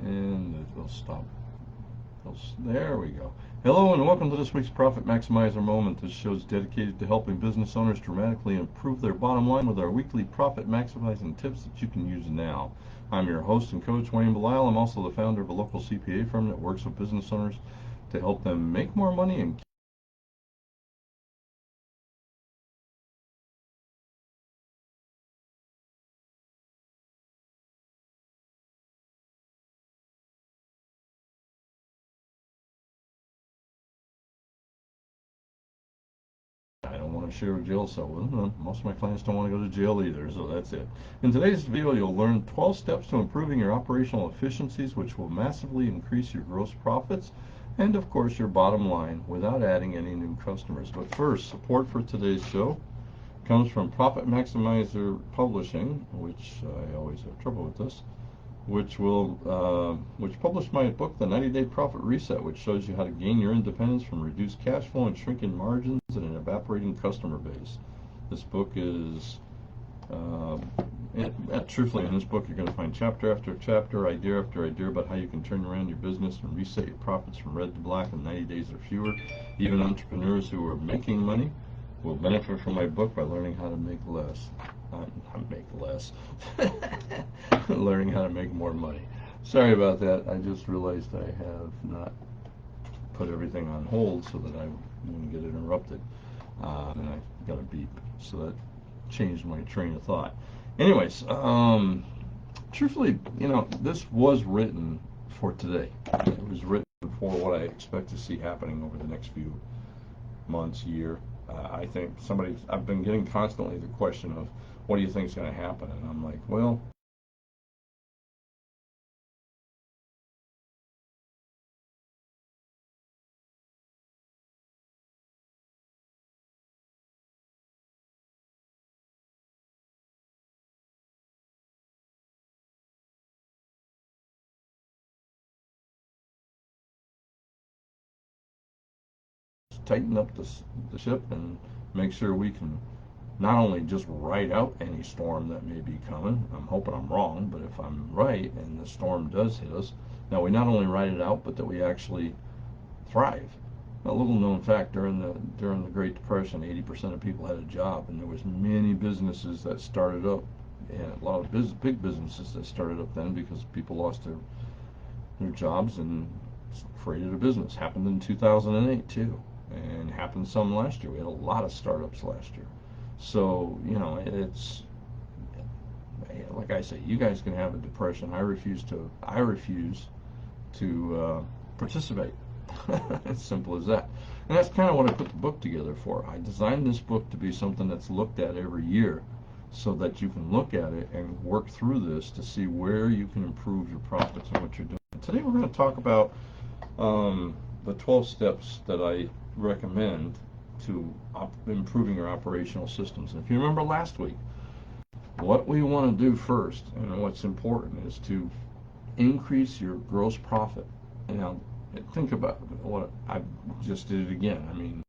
and it'll stop. There we go. Hello and welcome to this week's Profit Maximizer Moment. This show is dedicated to helping business owners dramatically improve their bottom line with our weekly profit maximizing tips that you can use now. I'm your host and coach, Wayne Belisle. I'm also the founder of a local CPA firm that works with business owners to help them make more money and I don't want to share a jail cell with them. Most of my clients don't want to go to jail either, so that's it. In today's video, you'll learn 12 steps to improving your operational efficiencies, which will massively increase your gross profits and, of course, your bottom line without adding any new customers. But first, support for today's show comes from Profit Maximizer Publishing, which I always have trouble with this, which published my book, The 90-Day Profit Reset, which shows you how to gain your independence from reduced cash flow and shrinking margins and an evaporating customer base. This book is, truthfully, in this book you're going to find chapter after chapter, idea after idea about how you can turn around your business and reset your profits from red to black in 90 days or fewer. Even entrepreneurs who are making money will benefit from my book by learning how to make less. Learning how to make more money. Sorry about that. I just realized I have not put everything on hold so that I wouldn't get interrupted. And I got a beep, so that changed my train of thought. Anyways, truthfully, this was written for today. It was written for what I expect to see happening over the next few months, year. I think I've been getting constantly the question of, what do you think is going to happen? And I'm like, well, tighten up the ship and make sure we can not only just ride out any storm that may be coming. I'm hoping I'm wrong, but if I'm right and the storm does hit us, now we not only ride it out, but that we actually thrive. A little known fact, during the Great Depression, 80% of people had a job, and there was many businesses that started up, and a lot of big businesses that started up then because people lost their jobs and created a business. Happened in 2008 too, and happened some last year. We had a lot of startups last year. So, it's, like I say, you guys can have a depression. I refuse to participate. As simple as that. And that's kind of what I put the book together for. I designed this book to be something that's looked at every year so that you can look at it and work through this to see where you can improve your profits and what you're doing. Today we're going to talk about the 12 steps that I recommend to improving your operational systems. And if you remember last week, what we want to do first and what's important is to increase your gross profit. Now, think about what I just did it again. I mean,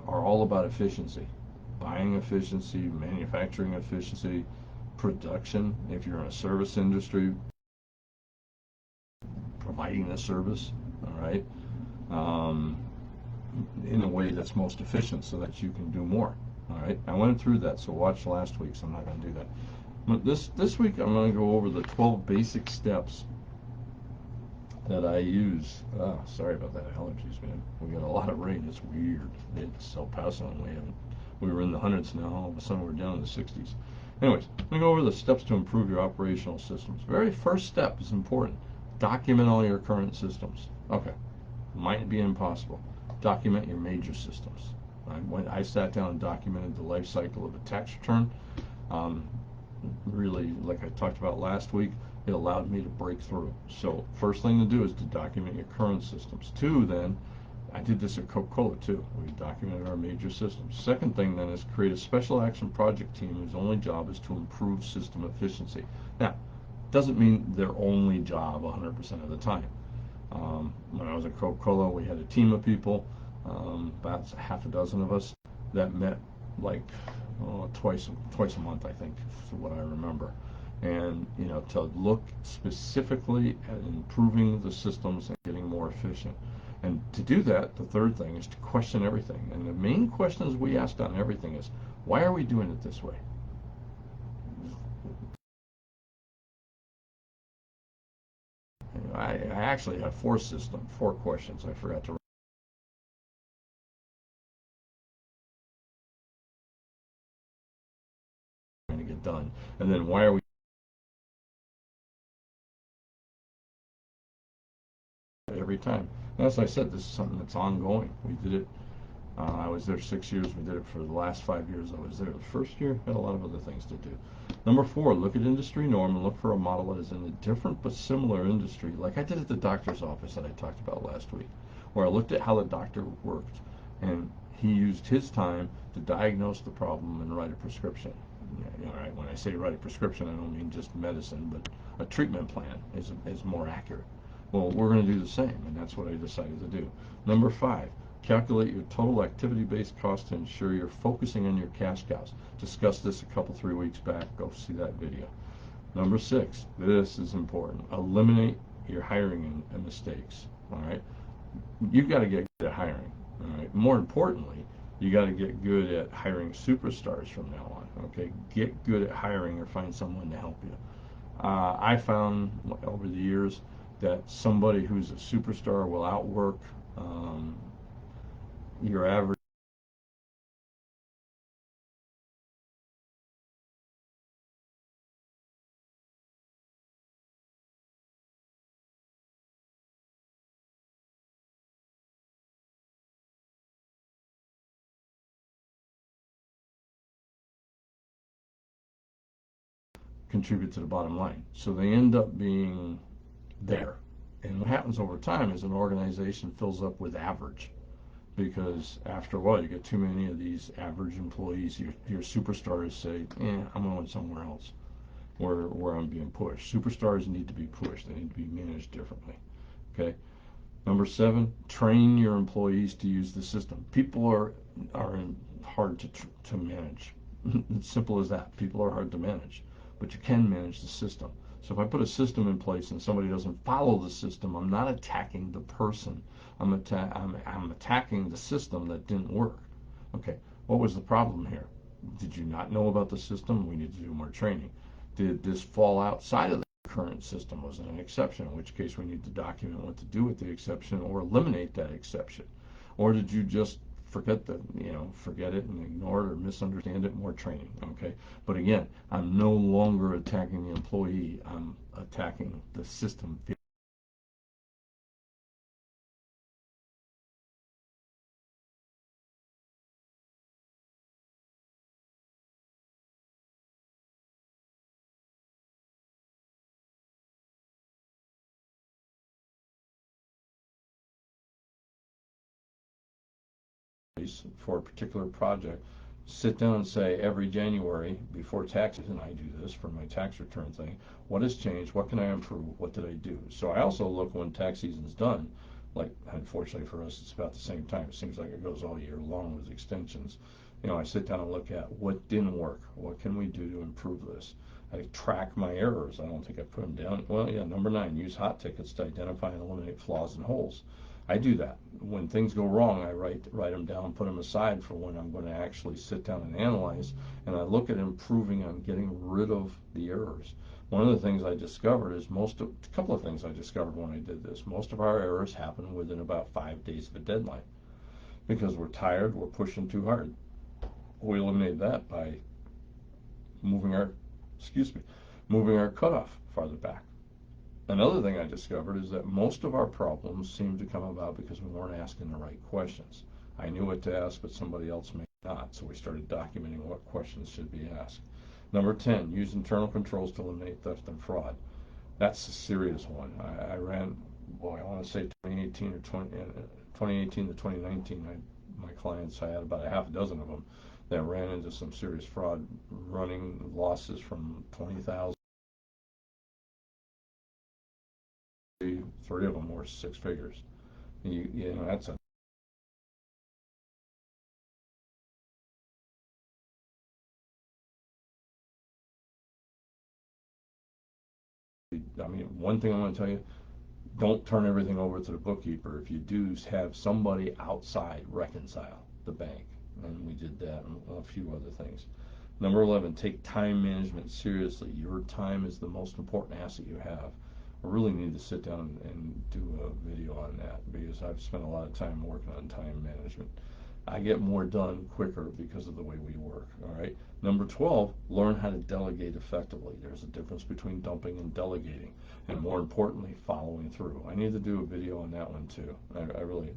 are all about efficiency. Buying efficiency, manufacturing efficiency, production. If you're in a service industry, providing the service, all right, in a way that's most efficient so that you can do more. All right, I went through that, so watch last week, so I'm not going to do that. But this week I'm going to go over the 12 basic steps that I use. Sorry about that, allergies, man. We got a lot of rain. It's weird. It's El Paso, and we were in the hundreds now. All of a sudden we're down in the 60s. Anyways, let me go over the steps to improve your operational systems. Very first step is important. Document all your current systems. Okay, might be impossible. Document your major systems. I sat down and documented the life cycle of a tax return. Really, like I talked about last week, it allowed me to break through. So first thing to do is to document your current systems. Two, then, I did this at Coca-Cola too. We documented our major systems. Second thing then is create a special action project team whose only job is to improve system efficiency. Now, doesn't mean their only job 100% of the time. When I was at Coca-Cola, we had a team of people, about half a dozen of us, that met like twice a month, I think, is what I remember. And to look specifically at improving the systems and getting more efficient. And to do that, the third thing is to question everything. And the main questions we asked on everything is, why are we doing it this way? I actually have four questions I forgot to get done. And then why are we every time? And as I said, this is something that's ongoing. We did it. I was there 6 years. We did it for the last 5 years I was there. The first year had a lot of other things to do. Number four, look at industry norm and look for a model that is in a different but similar industry, like I did at the doctor's office that I talked about last week, where I looked at how the doctor worked, and he used his time to diagnose the problem and write a prescription. Right? When I say write a prescription, I don't mean just medicine, but a treatment plan is more accurate. Well, we're going to do the same, and that's what I decided to do. Number five, calculate your total activity-based cost to ensure you're focusing on your cash cows. Discussed this a couple, 3 weeks back. Go see that video. Number six, this is important. Eliminate your hiring and mistakes. All right, you've got to get good at hiring. All right. More importantly, you got to get good at hiring superstars from now on. Okay, get good at hiring or find someone to help you. I found over the years that somebody who's a superstar will outwork um, your average contribute to the bottom line. So they end up being there. And what happens over time is an organization fills up with average, because after a while you get too many of these average employees. Your superstars say, I'm going somewhere else where I'm being pushed. Superstars need to be pushed. They need to be managed differently. Okay. Number seven, train your employees to use the system. People are hard to manage. It's simple as that. People are hard to manage, but you can manage the system. So if I put a system in place and somebody doesn't follow the system, I'm not attacking the person. I'm attacking the system that didn't work. Okay, what was the problem here? Did you not know about the system? We need to do more training. Did this fall outside of the current system? Was it an exception? In which case we need to document what to do with the exception or eliminate that exception. Or did you just forget it and ignore it or misunderstand it? More training. Okay, but again, I'm no longer attacking the employee. I'm attacking the system. For a particular project, sit down and say every January before taxes, and I do this for my tax return thing, what has changed, what can I improve, what did I do? So I also look when tax season's done, like unfortunately for us it's about the same time, it seems like it goes all year long with extensions. I sit down and look at what didn't work, what can we do to improve this. I track my errors. I don't think I put them down. Well, yeah, number 9, use hot tickets to identify and eliminate flaws and holes. I do that. When things go wrong, I write them down, put them aside for when I'm going to actually sit down and analyze, and I look at improving on getting rid of the errors. One of the things I discovered is a couple of things I discovered when I did this. Most of our errors happen within about 5 days of a deadline because we're tired, we're pushing too hard. We eliminated that by moving our, excuse me, moving our cutoff farther back. Another thing I discovered is that most of our problems seem to come about because we weren't asking the right questions. I knew what to ask, but somebody else may not, so we started documenting what questions should be asked. Number 10, use internal controls to eliminate theft and fraud. That's a serious one. I ran, I want to say 2018 or 2018 to 2019, my clients, I had about a half a dozen of them that ran into some serious fraud, running losses from 20,000 3 of them were 6 figures. You know, that's a I mean, one thing I want to tell you, don't turn everything over to the bookkeeper. If you do, have somebody outside reconcile the bank. And we did that and a few other things. Number 11, take time management seriously. Your time is the most important asset you have. I really need to sit down and do a video on that because I've spent a lot of time working on time management. I get more done quicker because of the way we work, all right? Number 12, learn how to delegate effectively. There's a difference between dumping and delegating, and more importantly, following through. I need to do a video on that one too. I really,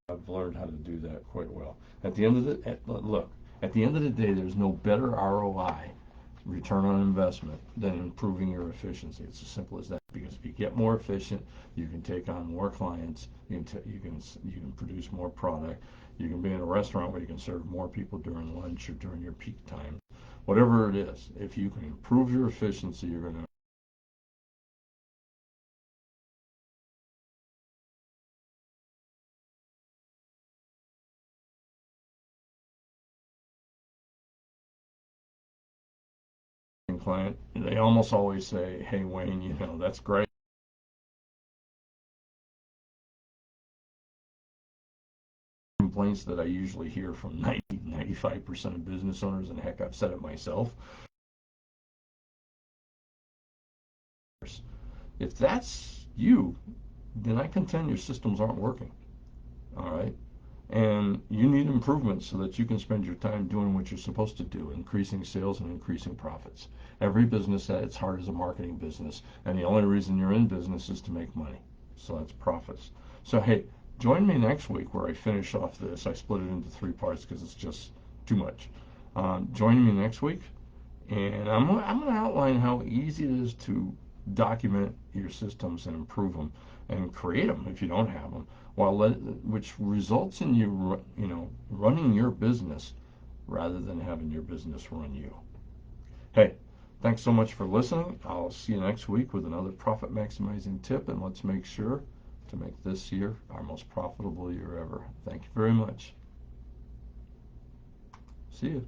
I've learned how to do that quite well. At the end of at the end of the day, there's no better ROI, return on investment, than improving your efficiency. It's as simple as that. Because if you get more efficient, you can take on more clients. You can produce more product. You can be in a restaurant where you can serve more people during lunch or during your peak time. Whatever it is, if you can improve your efficiency, you're going to client. They almost always say, "Hey Wayne, you know that's great." Complaints that I usually hear from 95% of business owners, and heck, I've said it myself. If that's you, then I contend your systems aren't working. All right. And you need improvements so that you can spend your time doing what you're supposed to do, increasing sales and increasing profits. Every business at its heart is a marketing business, and the only reason you're in business is to make money. So that's profits. So hey, join me next week where I finish off this. I split it into 3 parts because it's just too much. Join me next week, and I'm going to outline how easy it is to document your systems and improve them and create them if you don't have them, which results in you running your business rather than having your business run you. Hey, thanks so much for listening. I'll see you next week with another profit maximizing tip, and let's make sure to make this year our most profitable year ever. Thank you very much. See you.